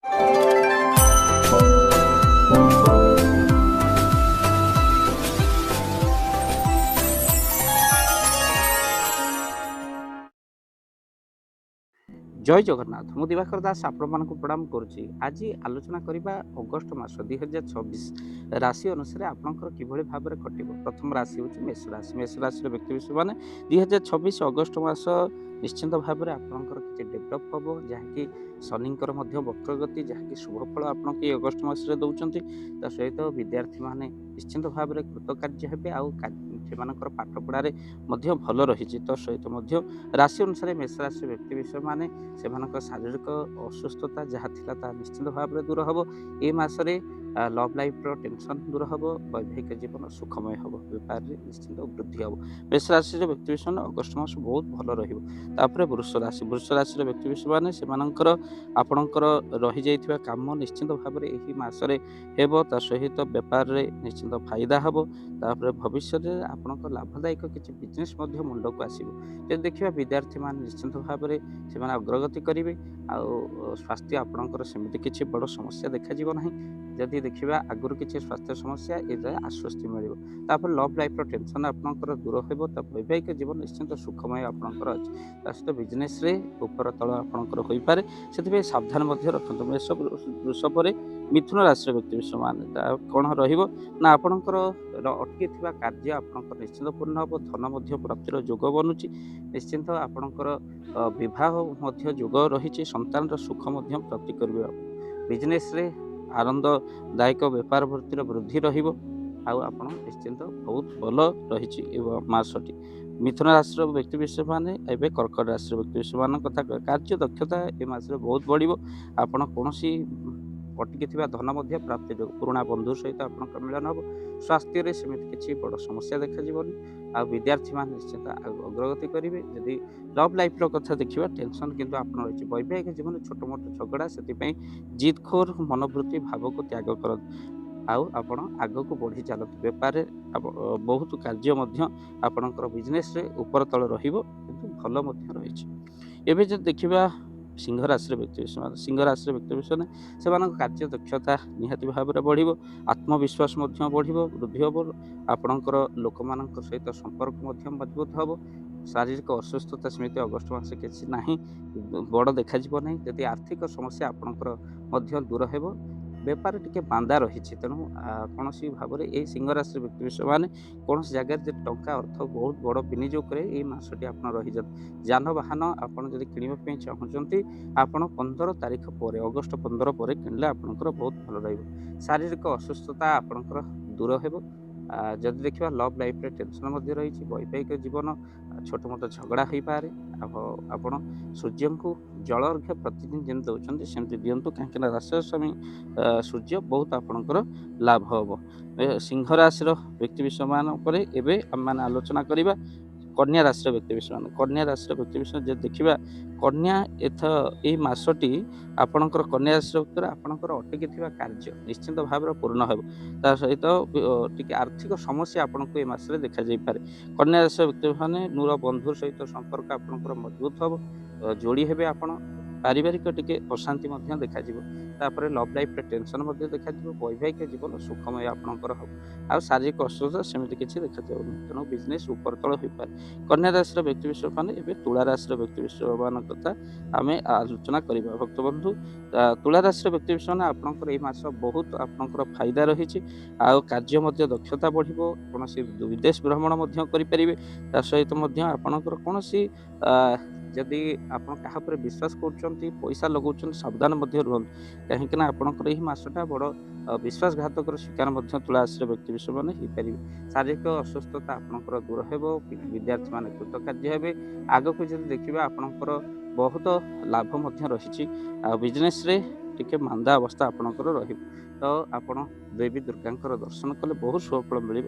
ଜୟ ଜଗନ୍ନାଥ। ମୁଁ ଦିବାକର ଦାସ ଆପଣମାନଙ୍କୁ ପ୍ରଣାମ କରୁଛି। ଆଜି ଆଲୋଚନା କରିବା ଅଗଷ୍ଟ ମାସ 2024 ରାଶି ଅନୁସାରେ ଆପଣଙ୍କର କିଭଳି ଭାବରେ କଟିବ। ପ୍ରଥମ ରାଶି ହେଉଛି ମେଷ ରାଶି। ମେଷ ରାଶିର ବ୍ୟକ୍ତିବିଶେଷମାନେ 2024 ଅଗଷ୍ଟ ମାସ ନିଶ୍ଚିନ୍ତ ଭାବରେ ଆପଣଙ୍କର କିଛି ଡେଭଲପ୍ ହେବ, ଯାହାକି ଶନିଙ୍କର ମଧ୍ୟ ବକ୍ରଗତି, ଯାହାକି ଶୁଭ ଫଳ ଆପଣଙ୍କୁ ଏଇ ଅଗଷ୍ଟ ମାସରେ ଦେଉଛନ୍ତି। ତା ସହିତ ବିଦ୍ୟାର୍ଥୀମାନେ ନିଶ୍ଚିନ୍ତ ଭାବରେ କୃତକାର୍ଯ୍ୟ ହେବେ, ଆଉ ସେମାନଙ୍କର ପାଠପଢ଼ାରେ ମଧ୍ୟ ଭଲ ରହିଛି। ତା ସହିତ ମଧ୍ୟ ରାଶି ଅନୁସାରେ ମେଷ ରାଶିର ବ୍ୟକ୍ତିବିଶେଷମାନେ ସେମାନଙ୍କ ଶାରୀରିକ ଅସୁସ୍ଥତା ଯାହା ଥିଲା ତାହା ନିଶ୍ଚିନ୍ତ ଭାବରେ ଦୂର ହେବ। ଏ ମାସରେ ଲଭ୍ ଲାଇଫ୍ର ଟେନସନ୍ ଦୂର ହେବ, ବୈବାହିକ ଜୀବନ ସୁଖମୟ ହେବ, ବେପାରରେ ନିଶ୍ଚିନ୍ତ ବୃଦ୍ଧି ହେବ। ମେଷ ରାଶିର ବ୍ୟକ୍ତିବିଶେଷ ଅଗଷ୍ଟ ମାସ ବହୁତ ଭଲ ରହିବ। ତାପରେ ବୃଷ ରାଶି। ବୃଷ ରାଶିର ବ୍ୟକ୍ତିବିଶେଷମାନେ ସେମାନଙ୍କର ଆପଣଙ୍କର ରହିଯାଇଥିବା କାମ ନିଶ୍ଚିନ୍ତ ଭାବରେ ଏହି ମାସରେ ହେବ। ତା ସହିତ ବେପାରରେ ନିଶ୍ଚିନ୍ତ ଫାଇଦା ହେବ। ତାପରେ ଭବିଷ୍ୟତରେ ଆପଣଙ୍କ ଲାଭଦାୟକ କିଛି ବିଜନେସ୍ ମଧ୍ୟ ମୁଣ୍ଡକୁ ଆସିବ। ଯଦି ଦେଖିବା ବିଦ୍ୟାର୍ଥୀମାନେ ନିଶ୍ଚିନ୍ତ ଭାବରେ ସେମାନେ ଅଗ୍ରଗତି କରିବେ, ଆଉ ସ୍ୱାସ୍ଥ୍ୟ ଆପଣଙ୍କର ସେମିତି କିଛି ବଡ଼ ସମସ୍ୟା ଦେଖାଯିବ ନାହିଁ। ଯଦି ଦେଖିବା ଆଗରୁ କିଛି ସ୍ୱାସ୍ଥ୍ୟ ସମସ୍ୟା, ଏଯାଏ ଆଶ୍ୱସ୍ତି ମିଳିବ। ତାପରେ ଲଭ୍ ଲାଇଫ୍ର ଟେନସନ୍ ଆପଣଙ୍କର ଦୂର ହେବ। ତା ବୈବାହିକ ଜୀବନ ନିଶ୍ଚିନ୍ତ ସୁଖମୟ ଆପଣଙ୍କର ଅଛି। ତା ସହିତ ବିଜନେସ୍ରେ ଉପର ତଳ ଆପଣଙ୍କର ହୋଇପାରେ, ସେଥିପାଇଁ ସାବଧାନ ମଧ୍ୟ ରଖନ୍ତୁ। ବୃଷ ପରେ ମିଥୁନ ରାଶିର ବ୍ୟକ୍ତିବିଶେଷମାନେ ତା କ'ଣ ରହିବ ନା ଆପଣଙ୍କର ଅଟକିଥିବା କାର୍ଯ୍ୟ ଆପଣଙ୍କର ନିଶ୍ଚିନ୍ତ ପୂର୍ଣ୍ଣ ହେବ। ଧନ ମଧ୍ୟ ପ୍ରାପ୍ତିର ଯୋଗ ବନୁଛି। ନିଶ୍ଚିନ୍ତ ଆପଣଙ୍କର ବିବାହ ମଧ୍ୟ ଯୋଗ ରହିଛି। ସନ୍ତାନର ସୁଖ ମଧ୍ୟ ପ୍ରାପ୍ତି କରିବେ। ବିଜନେସ୍ରେ ଆନନ୍ଦଦାୟକ ବେପାର ବୃତ୍ତିର ବୃଦ୍ଧି ରହିବ, ଆଉ ଆପଣ ନିଶ୍ଚିନ୍ତ ବହୁତ ଭଲ ରହିଛି ଏ ମାସଟି। ମିଥୁନ ରାଶିର ବ୍ୟକ୍ତିବିଶେଷମାନେ ଏବେ କର୍କଟ ରାଶିର ବ୍ୟକ୍ତିବିଶେଷମାନଙ୍କ କଥା କହିବା, କାର୍ଯ୍ୟ ଦକ୍ଷତା ଏ ମାସରେ ବହୁତ ବଢ଼ିବ। ଆପଣ କୌଣସି ଅଟକିଥିବା ଧନ ମଧ୍ୟ ପ୍ରାପ୍ତି ଯୋଗ, ପୁରୁଣା ବନ୍ଧୁ ସହିତ ଆପଣଙ୍କ ମିଳନ ହେବ। ସ୍ୱାସ୍ଥ୍ୟରେ ସେମିତି କିଛି ବଡ଼ ସମସ୍ୟା ଦେଖାଯିବନି, ଆଉ ବିଦ୍ୟାର୍ଥୀମାନେ ନିଶ୍ଚିନ୍ତ ଅଗ୍ରଗତି କରିବେ। ଯଦି ଲଭ୍ ଲାଇଫ୍ର କଥା ଦେଖିବା, ଟେନସନ୍ କିନ୍ତୁ ଆପଣ ରହିଛି। ବୈବାହିକ ଜୀବନରେ ଛୋଟ ମୋଟ ଝଗଡ଼ା, ସେଥିପାଇଁ ଜିଦଖୋର ମନୋବୃତ୍ତି ଭାବକୁ ତ୍ୟାଗ କରନ୍ତୁ, ଆଉ ଆପଣ ଆଗକୁ ବଢ଼ି ଚାଲନ୍ତୁ। ବେପାରରେ ବହୁତ କାର୍ଯ୍ୟ ମଧ୍ୟ ଆପଣଙ୍କର ବିଜନେସ୍ରେ ଉପର ତଳ ରହିବ, କିନ୍ତୁ ଭଲ ମଧ୍ୟ ରହିଛି। ଏବେ ଯଦି ଦେଖିବା ସିଂହ ରାଶିର ବ୍ୟକ୍ତିବିଶେଷମାନେ, ସିଂହ ରାଶିର ବ୍ୟକ୍ତିବିଶେଷମାନେ ସେମାନଙ୍କ କାର୍ଯ୍ୟ ଦକ୍ଷତା ନିହାତି ଭାବରେ ବଢ଼ିବ, ଆତ୍ମବିଶ୍ୱାସ ମଧ୍ୟ ବଢ଼ିବ, ବୃଦ୍ଧି ହେବ। ଆପଣଙ୍କର ଲୋକମାନଙ୍କ ସହିତ ସମ୍ପର୍କ ମଧ୍ୟ ମଜବୁତ ହେବ। ଶାରୀରିକ ଅସୁସ୍ଥତା ସେମିତି ଅଗଷ୍ଟ ମାସ କିଛି ନାହିଁ, ବଡ଼ ଦେଖାଯିବ ନାହିଁ। ଯଦି ଆର୍ଥିକ ସମସ୍ୟା ଆପଣଙ୍କର ମଧ୍ୟ ଦୂର ହେବ। ବେପାର ଟିକେ ମାନ୍ଦା ରହିଛି, ତେଣୁ କୌଣସି ଭାବରେ ଏଇ ସିଂହ ରାଶିର ବ୍ୟକ୍ତିବିଶେଷମାନେ କୌଣସି ଜାଗାରେ ଯଦି ଟଙ୍କା ଅର୍ଥ ବହୁତ ବଡ଼ ବିନିଯୋଗ କରି ଏଇ ମାସଟି ଆପଣ ରହିଯାଆନ୍ତୁ। ଯାନବାହନ ଆପଣ ଯଦି କିଣିବା ପାଇଁ ଚାହୁଁଛନ୍ତି, ଆପଣ 15 ତାରିଖ ପରେ, ଅଗଷ୍ଟ 15 ପରେ କିଣିଲେ ଆପଣଙ୍କର ବହୁତ ଭଲ ରହିବ। ଶାରୀରିକ ଅସୁସ୍ଥତା ଆପଣଙ୍କର ଦୂର ହେବ। ଯଦି ଦେଖିବା ଲଭ୍ ଲାଇଫ୍ରେ ଟେନସନ୍ ମଧ୍ୟ ରହିଛି, ବୈବାହିକ ଜୀବନ ଛୋଟ ମୋଟ ଝଗଡ଼ା ହୋଇପାରେ। ଆପଣ ସୂର୍ଯ୍ୟଙ୍କୁ ଜଳ ଅର୍ଘ୍ୟ ପ୍ରତିଦିନ ଯେମିତି ଦେଉଛନ୍ତି ସେମିତି ଦିଅନ୍ତୁ, କାହିଁକିନା ରାଶିର ସ୍ୱାମୀ ସୂର୍ଯ୍ୟ ବହୁତ ଆପଣଙ୍କର ଲାଭ ହେବ। ସିଂହ ରାଶିର ବ୍ୟକ୍ତିବିଶେଷମାନ ଉପରେ ଏବେ ଆମେମାନେ ଆଲୋଚନା କରିବା କନ୍ୟା ରାଶିର ବ୍ୟକ୍ତିବିଶେଷମାନେ। କନ୍ୟା ରାଶିର ବ୍ୟକ୍ତିବିଶେଷ ଯଦି ଦେଖିବା, କନ୍ୟା ଏଇ ମାସଟି ଆପଣଙ୍କର କନ୍ୟା ରାଶିର ଭିତରେ ଆପଣଙ୍କର ଅଟକିଥିବା କାର୍ଯ୍ୟ ନିଶ୍ଚିନ୍ତ ଭାବରେ ପୂର୍ଣ୍ଣ ହେବ। ତା ସହିତ ଟିକେ ଆର୍ଥିକ ସମସ୍ୟା ଆପଣଙ୍କୁ ଏ ମାସରେ ଦେଖାଯାଇପାରେ। କନ୍ୟା ରାଶିର ବ୍ୟକ୍ତିମାନେ ନୂର ବନ୍ଧୁ ସହିତ ସମ୍ପର୍କ ଆପଣଙ୍କର ମଜବୁତ ହେବ, ଯୋଡ଼ି ହେବେ ଆପଣ। ପାରିବାରିକ ଟିକେ ଅଶାନ୍ତି ମଧ୍ୟ ଦେଖାଯିବ। ତାପରେ ଲଭ୍ ଲାଇଫ୍ରେ ଟେନସନ୍ ମଧ୍ୟ ଦେଖାଯିବ। ବୈବାହିକ ଜୀବନ ସୁଖମୟ ଆପଣଙ୍କର ହେବ, ଆଉ ଶାରୀରିକ ଅସୁସ୍ଥତା ସେମିତି କିଛି ଦେଖାଯାଉନି, ତେଣୁ ବିଜନେସ୍ ଉପର ତଳ ହୋଇପାରେ। କନ୍ୟା ରାଶିର ବ୍ୟକ୍ତିବିଶେଷମାନେ ଏବେ ତୁଳା ରାଶିର ବ୍ୟକ୍ତିବିଶେଷମାନଙ୍କ କଥା ଆମେ ଆଲୋଚନା କରିବା। ଭକ୍ତବନ୍ଧୁ, ତୁଳା ରାଶିର ବ୍ୟକ୍ତିବିଶେଷମାନେ ଆପଣଙ୍କର ଏଇ ମାସ ବହୁତ ଆପଣଙ୍କର ଫାଇଦା ରହିଛି, ଆଉ କାର୍ଯ୍ୟ ମଧ୍ୟ ଦକ୍ଷତା ବଢ଼ିବ। କୌଣସି ବିଦେଶ ଭ୍ରମଣ ମଧ୍ୟ କରିପାରିବେ। ତା ସହିତ ମଧ୍ୟ ଆପଣଙ୍କର କୌଣସି ଯଦି ଆପଣ କାହା ଉପରେ ବିଶ୍ୱାସ କରୁଛନ୍ତି, ପଇସା ଲଗାଉଛନ୍ତି, ସାବଧାନ ମଧ୍ୟ ରୁହନ୍ତୁ, କାହିଁକିନା ଆପଣଙ୍କର ଏହି ମାସଟା ବଡ଼ ବିଶ୍ୱାସଘାତକର ଶିକାର ମଧ୍ୟ ତୁଳା ରାଶିର ବ୍ୟକ୍ତିବିଶେଷମାନେ ହୋଇପାରିବେ। ଶାରୀରିକ ଅସୁସ୍ଥତା ଆପଣଙ୍କର ଦୂର ହେବ, ବିଦ୍ୟାର୍ଥୀମାନେ କୃତକାର୍ଯ୍ୟ ହେବେ। ଆଗକୁ ଯଦି ଦେଖିବା ଆପଣଙ୍କର ବହୁତ ଲାଭ ମଧ୍ୟ ରହିଛି, ଆଉ ବିଜନେସ୍ରେ ଟିକେ ମାନ୍ଦା ଅବସ୍ଥା ଆପଣଙ୍କର ରହିବ। ତ ଆପଣ ଦେବୀ ଦୁର୍ଗାଙ୍କର ଦର୍ଶନ କଲେ ବହୁତ ସୁଫଳ ମିଳିବ।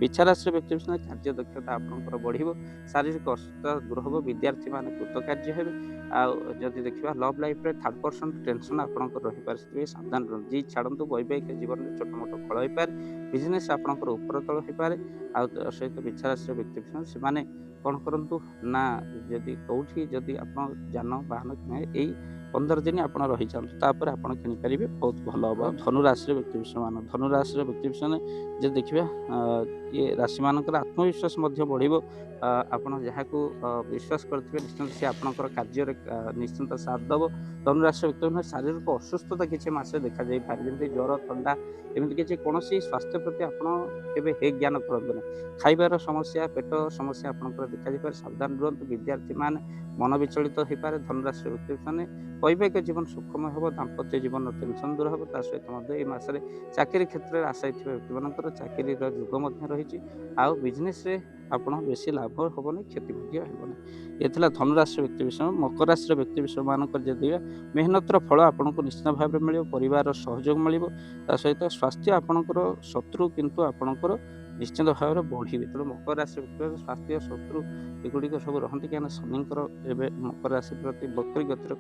ବିଛା ରାଶିର ବ୍ୟକ୍ତିବିଶେଷ କାର୍ଯ୍ୟ ଦକ୍ଷତା ଆପଣଙ୍କର ବଢ଼ିବ, ଶାରୀରିକ ଅସୁସ୍ଥତା ଦୂର ହେବ, ବିଦ୍ୟାର୍ଥୀମାନେ କୃତକାର୍ଯ୍ୟ ହେବେ। ଆଉ ଯଦି ଦେଖିବା ଲଭ୍ ଲାଇଫ୍ରେ 3% ଟେନସନ୍ ଆପଣଙ୍କର ରହିପାରେ, ସେଥିପାଇଁ ସାବଧାନ ରୁହନ୍ତୁ। ଜିଦ୍ ଛାଡ଼ନ୍ତୁ, ବୈବାହିକ ଜୀବନରେ ଛୋଟ ମୋଟ ଫଳ ହୋଇପାରେ, ବିଜନେସ୍ ଆପଣଙ୍କର ଉପର ତଳ ହୋଇପାରେ। ଆଉ ସହିତ ବିଛା ରାଶିର ବ୍ୟକ୍ତିବିଶେଷ ସେମାନେ କ'ଣ କରନ୍ତୁ ନା, ଯଦି କେଉଁଠି ଯଦି ଆପଣ ଯାନବାହନ ଏଇ 15 दिन ଆପଣ ରହିଯାଆନ୍ତୁ, ତାପରେ ଆପଣ କିଣିପାରିବେ, ବହୁତ ଭଲ ହେବ। ଧନୁରାଶିର ବ୍ୟକ୍ତିବିଶେଷମାନେ ଧନୁରାଶିର ବ୍ୟକ୍ତିବିଶେଷମାନେ ଯଦି ଦେଖିବା ଇଏ ରାଶିମାନଙ୍କର ଆତ୍ମବିଶ୍ୱାସ ମଧ୍ୟ ବଢ଼ିବ। ଆପଣ ଯାହାକୁ ବିଶ୍ୱାସ କରିଥିବେ ନିଶ୍ଚିନ୍ତ ସେ ଆପଣଙ୍କର କାର୍ଯ୍ୟରେ ନିଶ୍ଚିନ୍ତ ସାଥ ଦେବ। ଧନୁରାଶିର ବ୍ୟକ୍ତିମାନେ ଶାରୀରିକ ଅସୁସ୍ଥତା କିଛି ମାସେ ଦେଖାଯାଇପାରେ, ଯେମିତି ଜ୍ୱର, ଥଣ୍ଡା, ଏମିତି କିଛି କୌଣସି ସ୍ୱାସ୍ଥ୍ୟ ପ୍ରତି ଆପଣ କେବେ ହେ ଜ୍ଞାନ କରନ୍ତୁ ନାହିଁ। ଖାଇବାର ସମସ୍ୟା, ପେଟ ସମସ୍ୟା ଆପଣଙ୍କର ଦେଖାଯାଇପାରେ, ସାବଧାନ ରୁହନ୍ତୁ। ବିଦ୍ୟାର୍ଥୀମାନେ ମନ ବିଚଳିତ ହୋଇପାରେ। ଧନୁରାଶିର ବ୍ୟକ୍ତିମାନେ ବୈବାହିକ ଜୀବନ ସୁଖମୟ ହେବ, ଦାମ୍ପତ୍ୟ ଜୀବନର ଟେନସନ୍ ଦୂର ହେବ। ତା ସହିତ ମଧ୍ୟ ଏହି ମାସରେ ଚାକିରି କ୍ଷେତ୍ରରେ ଆଶାୟୀ ଥିବା ବ୍ୟକ୍ତିମାନଙ୍କର ଚାକିରିର ଯୋଗ ମଧ୍ୟ ରହିଛି। ଆଉ ବିଜନେସ୍ରେ ଆପଣ ବେଶୀ ଲାଭ ହେବନି, କ୍ଷତି ମଧ୍ୟ ହେବନି। ଏ ଥିଲା ଧନୁରାଶିର ବ୍ୟକ୍ତିବିଶେଷ। ମକର ରାଶିର ବ୍ୟକ୍ତିବିଶେଷମାନଙ୍କର ଯଦି ମେହନତର ଫଳ ଆପଣଙ୍କୁ ନିଶ୍ଚିତ ଭାବରେ ମିଳିବ, ପରିବାରର ସହଯୋଗ ମିଳିବ। ତା ସହିତ ସ୍ୱାସ୍ଥ୍ୟ ଆପଣଙ୍କର ଶତ୍ରୁ କିନ୍ତୁ ଆପଣଙ୍କର ନିଶ୍ଚିତ ଭାବରେ ବଢ଼ିବେ। ତେଣୁ ମକର ରାଶିର ବ୍ୟକ୍ତିବିଶେଷ ସ୍ୱାସ୍ଥ୍ୟ ଶତ୍ରୁ ଏଗୁଡ଼ିକ ସବୁ ରହନ୍ତି, କାହିଁକିନା ଶନିଙ୍କର ଏବେ ମକର ରାଶି ପ୍ରତି ବକ୍ରୀ ଗତିର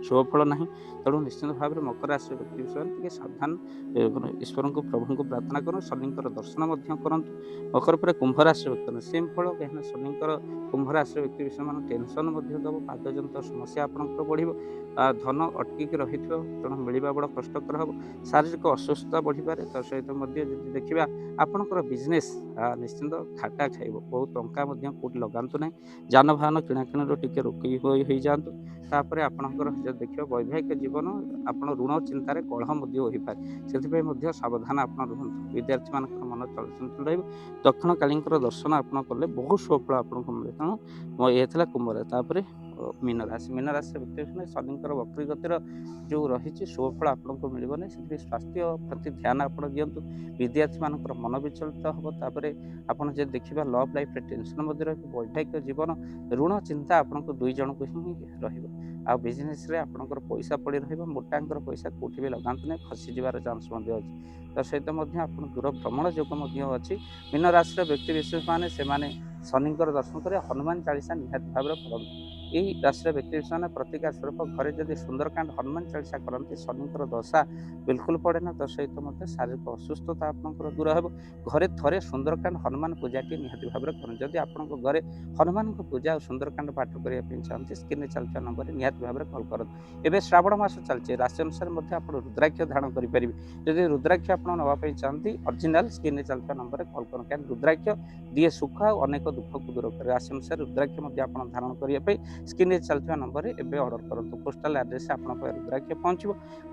ଶୁଭଫଳ ନାହିଁ। ତେଣୁ ନିଶ୍ଚିତ ଭାବରେ ମକର ରାଶିର ବ୍ୟକ୍ତିବିଶେଷ ଟିକେ ସାବଧାନ, ଈଶ୍ୱରଙ୍କୁ ପ୍ରଭୁଙ୍କୁ ପ୍ରାର୍ଥନା କରନ୍ତୁ, ଶନିଙ୍କର ଦର୍ଶନ ମଧ୍ୟ କରନ୍ତୁ। ମକର ପରେ କୁମ୍ଭ ରାଶିର ବ୍ୟକ୍ତି ସେମ୍ ଫଳ, କାହିଁକିନା ଶନିଙ୍କର କୁମ୍ଭ ରାଶିର ବ୍ୟକ୍ତିବିଶେଷମାନେ ଟେନସନ୍ ମଧ୍ୟ ଦେବ, ପାଦଜନିତ ସମସ୍ୟା ଆପଣଙ୍କର ବଢ଼ିବ, ଧନ ଅଟକିକି ରହିଥିବ, ତେଣୁ ମିଳିବା ବଡ଼ କଷ୍ଟକର ହେବ। ଶାରୀରିକ ଅସୁସ୍ଥତା ବଢ଼ିପାରେ। ତା ସହିତ ମଧ୍ୟ ଯଦି ଦେଖିବା ଆପଣଙ୍କର ବିଜନେସ୍ ନିଶ୍ଚିନ୍ତ ଘାଟା ଖାଇବ, ବହୁତ ଟଙ୍କା ମଧ୍ୟ କେଉଁଠି ଲଗାନ୍ତୁ ନାହିଁ। ଯାନବାହନ କିଣାକିଣିରୁ ଟିକେ ରୋକି ହୋଇଯାଆନ୍ତୁ। ତାପରେ ଆପଣଙ୍କର ଯଦି ଦେଖିବା ବୈବାହିକ ଜୀବନ, ଆପଣ ଋଣ ଚିନ୍ତାରେ କଳହ ମଧ୍ୟ ହୋଇପାରେ, ସେଥିପାଇଁ ମଧ୍ୟ ସାବଧାନ ଆପଣ ରୁହନ୍ତୁ। ବିଦ୍ୟାର୍ଥୀମାନଙ୍କର ମନ ଚଳଚଞ୍ଚଳ ରହିବ। ଦକ୍ଷିଣକାଳୀଙ୍କର ଦର୍ଶନ ଆପଣ କଲେ ବହୁତ ସୁଫଳ ଆପଣଙ୍କୁ ମିଳେ। ତେଣୁ ଏ ଥିଲା କୁମ୍ଭ ରାଶି। ତାପରେ ମୀନରାଶି। ମୀନରାଶିର ବ୍ୟକ୍ତିବିଶେଷ ଶନିଙ୍କର ବକ୍ରୀ ଗତିର ଯେଉଁ ରହିଛି ସୁଫଳ ଆପଣଙ୍କୁ ମିଳିବ ନାହିଁ, ସେଥିପାଇଁ ସ୍ୱାସ୍ଥ୍ୟ ପ୍ରତି ଧ୍ୟାନ ଆପଣ ଦିଅନ୍ତୁ। ବିଦ୍ୟାର୍ଥୀମାନଙ୍କର ମନ ବିଚଳିତ ହେବ। ତାପରେ ଆପଣ ଯଦି ଦେଖିବା ଲଭ୍ ଲାଇଫ୍ରେ ଟେନସନ୍ ମଧ୍ୟ ରହିବ। ବୈବାହିକ ଜୀବନ ଋଣ ଚିନ୍ତା ଆପଣଙ୍କୁ ଦୁଇ ଜଣଙ୍କୁ ହିଁ ରହିବ। ଆଉ ବିଜନେସ୍ରେ ଆପଣଙ୍କର ପଇସା ପଡ଼ି ରହିବ, ମୋଟାଙ୍କର ପଇସା କେଉଁଠି ବି ଲଗାନ୍ତୁ ନାହିଁ, ଖସିଯିବାର ଚାନ୍ସ ମଧ୍ୟ ଅଛି। ତା ସହିତ ମଧ୍ୟ ଆପଣ ଦୂର ଭ୍ରମଣ ଯୋଗ ମଧ୍ୟ ଅଛି। ମୀନ ରାଶିର ବ୍ୟକ୍ତିବିଶେଷମାନେ ସେମାନେ ଶନିଙ୍କର ଦର୍ଶନ କରି ହନୁମାନ ଚାଳିଶା ନିହାତି ଭାବରେ ପଢ଼ନ୍ତୁ। ଏହି ରାଶିର ବ୍ୟକ୍ତିବିଶେଷମାନେ ପ୍ରତିକାର ସ୍ୱରୂପ ଘରେ ଯଦି ସୁନ୍ଦରକାଣ୍ଡ ହନୁମାନ ଚାଳିଶା କରନ୍ତି, ଶନିଙ୍କର ଦଶା ବିଲକୁଲ ପଡ଼େ ନା। ତା ସହିତ ମଧ୍ୟ ଶାରୀରିକ ଅସୁସ୍ଥତା ଆପଣଙ୍କର ଦୂର ହେବ। ଘରେ ଥରେ ସୁନ୍ଦରକାଣ୍ଡ ହନୁମାନ ପୂଜାଟି ନିହାତି ଭାବରେ କରନ୍ତୁ। ଯଦି ଆପଣଙ୍କ ଘରେ ହନୁମାନଙ୍କ ପୂଜା ଆଉ ସୁନ୍ଦରକାଣ୍ଡ ପାଠ କରିବା ପାଇଁ ଚାହାନ୍ତି, ସ୍କ୍ରିନ୍ରେ ଚାଲିଥିବା ନମ୍ବରରେ ନିହାତି ଭାବରେ କଲ୍ କରନ୍ତୁ। ଏବେ ଶ୍ରାବଣ ମାସ ଚାଲିଛି, ରାଶି ଅନୁସାରେ ମଧ୍ୟ ଆପଣ ରୁଦ୍ରାକ୍ଷ ଧାରଣ କରିପାରିବେ। ଯଦି ରୁଦ୍ରାକ୍ଷ ଆପଣ ନେବା ପାଇଁ ଚାହାନ୍ତି, ଅରିଜିନାଲ ସ୍କ୍ରିନ୍ରେ ଚାଲିଥିବା ନମ୍ବରରେ କଲ୍ କରନ୍ତୁ, କାରଣ ରୁଦ୍ରାକ୍ଷ ଦିଏ ସୁଖ ଆଉ ଅନେକ ଦୁଃଖକୁ ଦୂର କରେ। ରାଶି ଅନୁସାରେ ରୁଦ୍ରାକ୍ଷ ମଧ୍ୟ ଆପଣ ଧାରଣ କରିବା ପାଇଁ ସ୍କ୍ରିନ୍ରେ ଚାଲିଥିବା ନମ୍ବରରେ ଏବେ ଅର୍ଡ଼ର କରନ୍ତୁ। ପୋଷ୍ଟାଲ ଆଡ୍ରେସ୍ରେ ଆପଣଙ୍କ ପାଖରେ ରୁଦ୍ରାକ୍ଷ ପହଞ୍ଚିବ।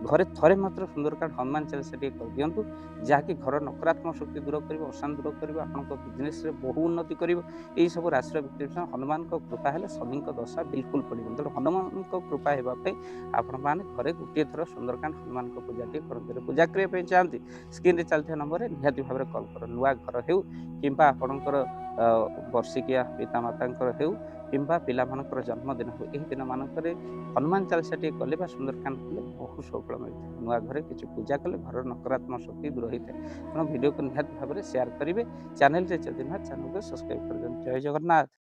ଘରେ ଥରେ ମାତ୍ର ସୁନ୍ଦରକାଣ୍ଡ ହନୁମାନ ଚାଳିଶା ଟିକେ କରିଦିଅନ୍ତୁ, ଯାହାକି ଘର ନକାରାତ୍ମକ ଶକ୍ତି ଦୂର କରିବ, ଅଶାନ୍ତି ଦୂର କରିବ, ଆପଣଙ୍କ ବିଜନେସ୍ରେ ବହୁ ଉନ୍ନତି କରିବ। ଏହିସବୁ ରାଶିର ବ୍ୟକ୍ତିବିଶେଷ ହନୁମାନଙ୍କ କୃପା ହେଲେ ଶନିଙ୍କ ଦଶା ବିଲକୁଲ ପଡ଼ିବନି। ତେଣୁ ହନୁମାନଙ୍କ କୃପା ହେବା ପାଇଁ ଆପଣମାନେ ଘରେ ଗୋଟିଏ ଥର ସୁନ୍ଦରକାଣ୍ଡ ହନୁମାନଙ୍କ ପୂଜାଟିଏ କରନ୍ତୁ। ପୂଜା କରିବା ପାଇଁ ଚାହାନ୍ତି, ସ୍କ୍ରିନ୍ରେ ଚାଲିଥିବା ନମ୍ବରରେ ନିହାତି ଭାବରେ କଲ୍ କରନ୍ତୁ। ନୂଆ ଘର ହେଉ କିମ୍ବା ଆପଣଙ୍କର ବର୍ଷିକିଆ ପିତାମାତାଙ୍କର ହେଉ କିମ୍ବା ପିଲାମାନଙ୍କର ଜନ୍ମଦିନ ହେଉ, ଏହି ଦିନମାନଙ୍କରେ ହନୁମାନ ଚାଳିଶାଟିଏ କଲେ ବା ସୁନ୍ଦରକାଣ୍ଡ କଲେ ବହୁ ସଫଳ ମିଳିଥାଏ। ନୂଆ ଘରେ କିଛି ପୂଜା କଲେ ଘରର ନକାରାତ୍ମକ ଶକ୍ତି ଦୂର ହୋଇଥାଏ। ତେଣୁ ଭିଡ଼ିଓକୁ ନିହାତି ଭାବରେ ସେୟାର କରିବେ। ଚ୍ୟାନେଲରେ ଯଦି ନୁହେଁ ଚ୍ୟାନେଲକୁ ସବସ୍କ୍ରାଇବ୍ କରିଦିଅନ୍ତୁ। ଜୟ ଜଗନ୍ନାଥ।